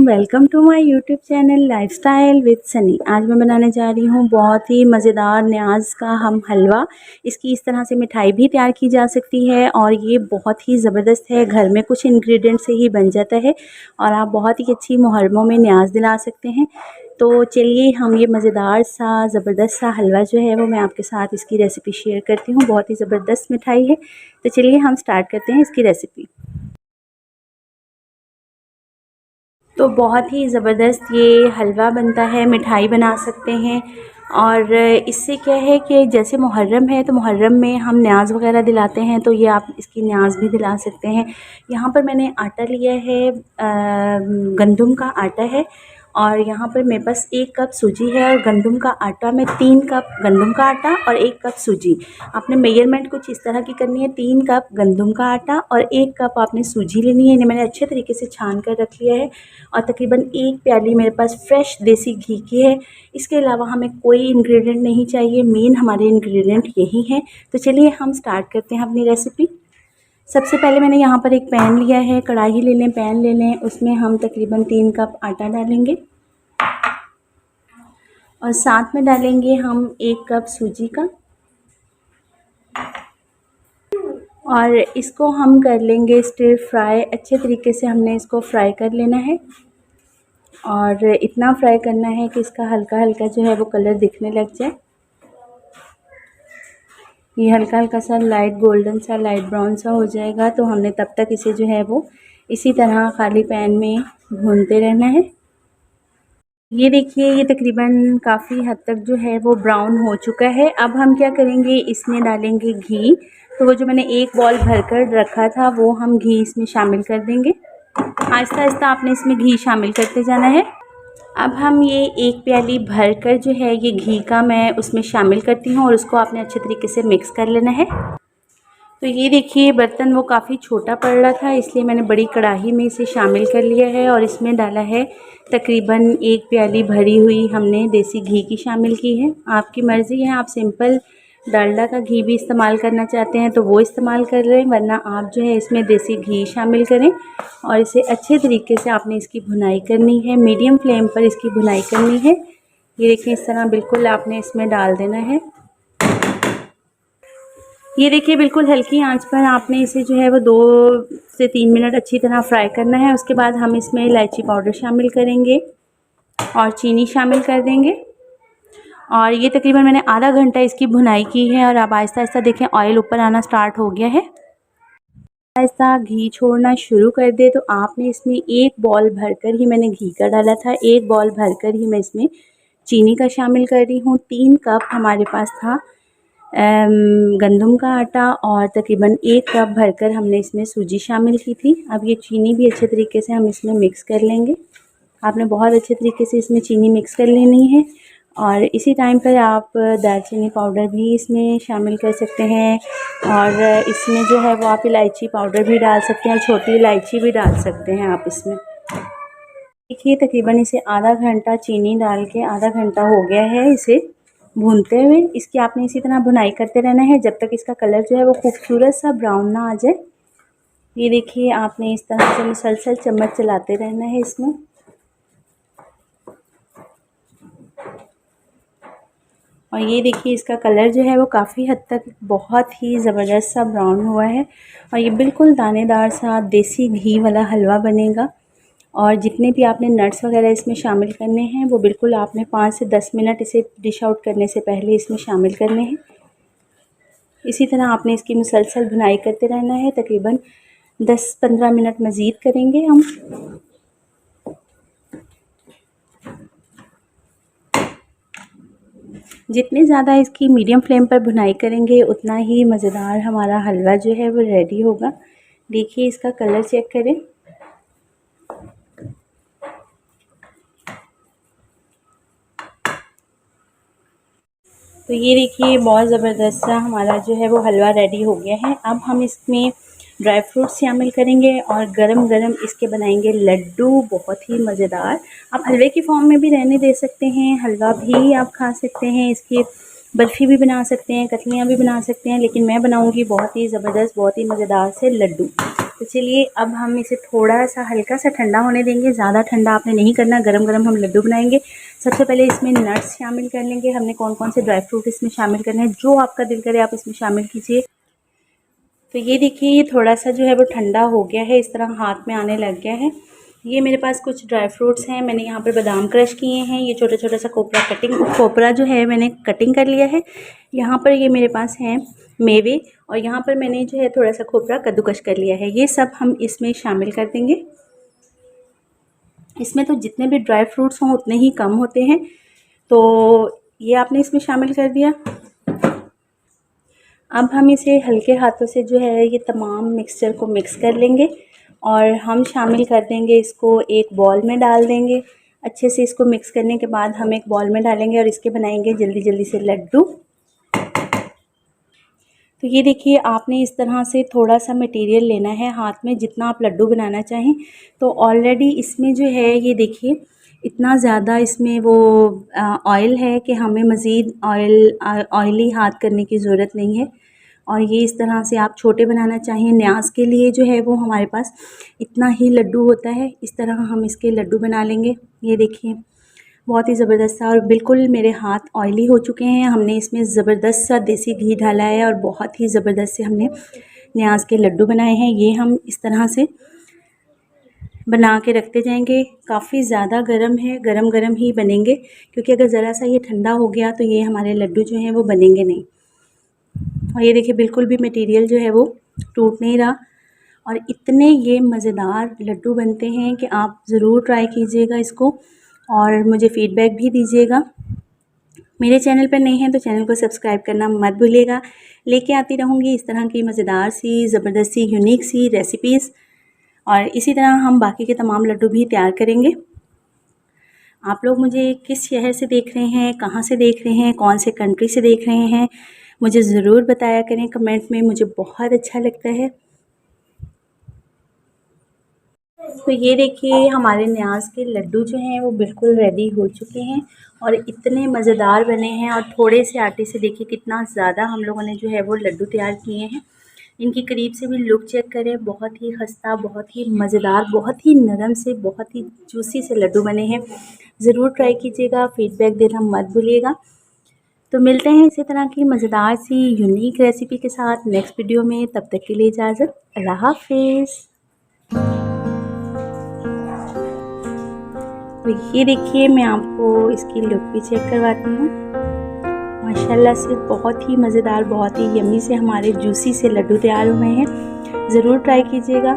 Welcome to my YouTube channel lifestyle with Sunny. आज मैं बनाने जा रही हूँ बहुत ही मज़ेदार न्याज़ का हम हलवा। इसकी इस तरह से मिठाई भी तैयार की जा सकती है और ये बहुत ही ज़बरदस्त है। घर में कुछ इंग्रेडिएंट से ही बन जाता है और आप बहुत ही अच्छी मुहर्रमों में न्याज़ दिला सकते हैं। तो चलिए हम ये मज़ेदार सा ज़बरदस्त सा हलवा जो है वो मैं आपके साथ इसकी रेसिपी शेयर करती हूँ। बहुत ही ज़बरदस्त मिठाई है। तो चलिए हम स्टार्ट करते हैं इसकी रेसिपी। तो बहुत ही ज़बरदस्त ये हलवा बनता है, मिठाई बना सकते हैं। और इससे क्या है कि जैसे मुहर्रम है तो मुहर्रम में हम न्याज़ वगैरह दिलाते हैं, तो ये आप इसकी न्याज़ भी दिला सकते हैं। यहाँ पर मैंने आटा लिया है, गंदम का आटा है और यहाँ पर मेरे पास 1 कप सूजी है और गंदम का आटा में 3 कप गंदम का आटा और 1 कप सूजी। आपने मेजरमेंट कुछ इस तरह की करनी है, 3 कप गंदम का आटा और 1 कप आपने सूजी लेनी है। इन्हें मैंने अच्छे तरीके से छान कर रख लिया है और तकरीबन 1 प्याली मेरे पास फ्रेश देसी घी की है। इसके अलावा हमें कोई इंग्रेडिएंट नहीं चाहिए, मेन हमारे इंग्रेडिएंट यही हैं। तो चलिए हम स्टार्ट करते हैं अपनी रेसिपी। सबसे पहले मैंने यहाँ पर एक पैन लिया है, कढ़ाई ले लें, पैन ले लें, उसमें हम तकरीबन 3 कप आटा डालेंगे और साथ में डालेंगे हम 1 कप सूजी का और इसको हम कर लेंगे स्टिर फ्राई। अच्छे तरीके से हमने इसको फ्राई कर लेना है और इतना फ्राई करना है कि इसका हल्का हल्का जो है वो कलर दिखने लग जाए। ये हल्का हल्का सा लाइट गोल्डन सा, लाइट ब्राउन सा हो जाएगा तो हमने तब तक इसे जो है वो इसी तरह खाली पैन में भूनते रहना है। ये देखिए ये तकरीबन काफ़ी हद तक जो है वो ब्राउन हो चुका है। अब हम क्या करेंगे, इसमें डालेंगे घी। तो वो जो मैंने एक बॉल भरकर रखा था वो हम घी इसमें शामिल कर देंगे। आहिस्ता आहिस्ता आपने इसमें घी शामिल करते जाना है। अब हम ये 1 प्याली भरकर जो है ये घी का मैं उसमें शामिल करती हूँ और उसको आपने अच्छे तरीके से मिक्स कर लेना है। तो ये देखिए बर्तन वो काफ़ी छोटा पड़ रहा था, इसलिए मैंने बड़ी कढ़ाई में इसे शामिल कर लिया है और इसमें डाला है तकरीबन 1 प्याली भरी हुई हमने देसी घी की शामिल की है। आपकी मर्ज़ी है, आप सिंपल डालडा का घी भी इस्तेमाल करना चाहते हैं तो वो इस्तेमाल कर लें, वरना आप जो है इसमें देसी घी शामिल करें और इसे अच्छे तरीके से आपने इसकी भुनाई करनी है। मीडियम फ्लेम पर इसकी भुनाई करनी है। ये देखिए इस तरह बिल्कुल आपने इसमें डाल देना है। ये देखिए बिल्कुल हल्की आंच पर आपने इसे जो है वो 2 से 3 मिनट अच्छी तरह फ्राई करना है। उसके बाद हम इसमें इलायची पाउडर शामिल करेंगे और चीनी शामिल कर देंगे और ये तकरीबन मैंने आधा घंटा इसकी भुनाई की है और अब आहिस्ता आहिस्ता देखें ऑयल ऊपर आना स्टार्ट हो गया है। आहिस्ता घी छोड़ना शुरू कर दे तो आपने इसमें 1 बॉल भरकर ही मैंने घी का डाला था, 1 बॉल भरकर ही मैं इसमें चीनी का शामिल कर रही हूँ। 3 कप हमारे पास था गंदम का आटा और तकरीबन 1 कप भरकर हमने इसमें सूजी शामिल की थी। अब ये चीनी भी अच्छे तरीके से हम इसमें मिक्स कर लेंगे। आपने बहुत अच्छे तरीके से इसमें चीनी मिक्स कर लेनी है और इसी टाइम पर आप दालचीनी पाउडर भी इसमें शामिल कर सकते हैं और इसमें जो है वो आप इलायची पाउडर भी डाल सकते हैं, छोटी इलायची भी डाल सकते हैं आप इसमें। देखिए तकरीबन इसे आधा घंटा चीनी डाल के आधा घंटा हो गया है इसे भूनते हुए। इसकी आपने इसी तरह भुनाई करते रहना है जब तक इसका कलर जो है वो खूबसूरत सा ब्राउन ना आ जाए। ये देखिए आपने इस तरह से मुसलसल चम्मच चलाते रहना है इसमें। और ये देखिए इसका कलर जो है वो काफ़ी हद तक बहुत ही ज़बरदस्त सा ब्राउन हुआ है और ये बिल्कुल दानेदार सा देसी घी वाला हलवा बनेगा। और जितने भी आपने नट्स वगैरह इसमें शामिल करने हैं वो बिल्कुल आपने 5 से 10 मिनट इसे डिश आउट करने से पहले इसमें शामिल करने हैं। इसी तरह आपने इसकी मुसलसल भुनाई करते रहना है। तकरीबन 10-15 मिनट मज़ीद करेंगे हम। जितनी ज़्यादा इसकी मीडियम फ्लेम पर भुनाई करेंगे उतना ही मज़ेदार हमारा हलवा जो है वो रेडी होगा। देखिए इसका कलर चेक करें। तो ये देखिए बहुत ज़बरदस्त सा हमारा जो है वो हलवा रेडी हो गया है। अब हम इसमें ड्राई फ्रूट्स शामिल करेंगे और गरम गरम इसके बनाएंगे लड्डू, बहुत ही मज़ेदार। आप हलवे की फॉर्म में भी रहने दे सकते हैं, हलवा भी आप खा सकते हैं, इसकी बर्फ़ी भी बना सकते हैं, कतलियाँ भी बना सकते हैं, लेकिन मैं बनाऊंगी बहुत ही ज़बरदस्त, बहुत ही मज़ेदार से लड्डू। तो चलिए अब हम इसे थोड़ा सा हल्का सा ठंडा होने देंगे। ज़्यादा ठंडा आपने नहीं करना, गरम गरम हम लड्डू बनाएंगे। सबसे पहले इसमें नट्स शामिल कर लेंगे। हमने कौन कौन से ड्राई फ्रूट इसमें शामिल करने हैं, जो आपका दिल करे आप इसमें शामिल कीजिए। तो ये देखिए ये थोड़ा सा जो है वो ठंडा हो गया है, इस तरह हाथ में आने लग गया है। ये मेरे पास कुछ ड्राई फ्रूट्स हैं, मैंने यहाँ पर बादाम क्रश किए हैं। ये छोटा छोटा सा खोपरा जो है मैंने कटिंग कर लिया है। यहाँ पर ये मेरे पास हैं मेवे, और यहाँ पर मैंने जो है थोड़ा सा खोपरा कद्दूकश कर लिया है। ये सब हम इसमें शामिल कर देंगे। इसमें तो जितने भी ड्राई फ्रूट्स हों उतने ही कम होते हैं, तो ये आपने इसमें शामिल कर दिया। अब हम इसे हल्के हाथों से जो है ये तमाम मिक्सचर को मिक्स कर लेंगे, और हम शामिल कर देंगे इसको एक बॉल में डाल देंगे। अच्छे से इसको मिक्स करने के बाद हम एक बॉल में डालेंगे और इसके बनाएंगे जल्दी जल्दी से लड्डू। तो ये देखिए आपने इस तरह से थोड़ा सा मटेरियल लेना है हाथ में, जितना आप लड्डू बनाना चाहें। तो ऑलरेडी इसमें जो है ये देखिए इतना ज़्यादा इसमें वो ऑयल है कि हमें मज़ीद ऑयली हाथ करने की ज़रूरत नहीं है। और ये इस तरह से आप छोटे बनाना चाहें, न्याज के लिए जो है वो हमारे पास इतना ही लड्डू होता है। इस तरह हम इसके लड्डू बना लेंगे। ये देखिए बहुत ही ज़बरदस्त सा, और बिल्कुल मेरे हाथ ऑयली हो चुके हैं। हमने इसमें ज़बरदस्त सा देसी घी डाला है और बहुत ही ज़बरदस्त से हमने न्याज के लड्डू बनाए हैं। ये हम इस तरह से बना के रखते जाएंगे। काफ़ी ज़्यादा गर्म है, गरम गरम ही बनेंगे, क्योंकि अगर ज़रा सा ये ठंडा हो गया तो ये हमारे लड्डू जो हैं वो बनेंगे नहीं। और ये देखिए बिल्कुल भी मटेरियल जो है वो टूट नहीं रहा, और इतने ये मज़ेदार लड्डू बनते हैं कि आप ज़रूर ट्राई कीजिएगा इसको, और मुझे फ़ीडबैक भी दीजिएगा। मेरे चैनल पर नए हैं तो चैनल को सब्सक्राइब करना मत भूलिएगा। लेके आती रहूँगी इस तरह की मज़ेदार सी, ज़बरदस्त सी, यूनिक सी रेसिपीज़, और इसी तरह हम बाकी के तमाम लड्डू भी तैयार करेंगे। आप लोग मुझे किस शहर से देख रहे हैं, कहाँ से देख रहे हैं, कौन से कंट्री से देख रहे हैं, मुझे ज़रूर बताया करें कमेंट में, मुझे बहुत अच्छा लगता है। तो ये देखिए हमारे न्याज के लड्डू जो हैं वो बिल्कुल रेडी हो चुके हैं, और इतने मज़ेदार बने हैं। और थोड़े से आटे से देखिए कितना ज़्यादा हम लोगों ने जो है वो लड्डू तैयार किए हैं। इनकी करीब से भी लुक चेक करें, बहुत ही खस्ता, बहुत ही मज़ेदार, बहुत ही नरम से, बहुत ही जूसी से लड्डू बने हैं। ज़रूर ट्राई कीजिएगा, फ़ीडबैक देना मत भूलिएगा। तो मिलते हैं इसी तरह की मज़ेदार सी यूनिक रेसिपी के साथ नेक्स्ट वीडियो में। तब तक के लिए इजाज़त, अल्लाह हाफिज़। तो ये देखिए मैं आपको इसकी लुक भी चेक करवाती हूँ। माशाल्लाह से बहुत ही मज़ेदार, बहुत ही यम्मी से हमारे जूसी से लड्डू तैयार हुए हैं। ज़रूर ट्राई कीजिएगा।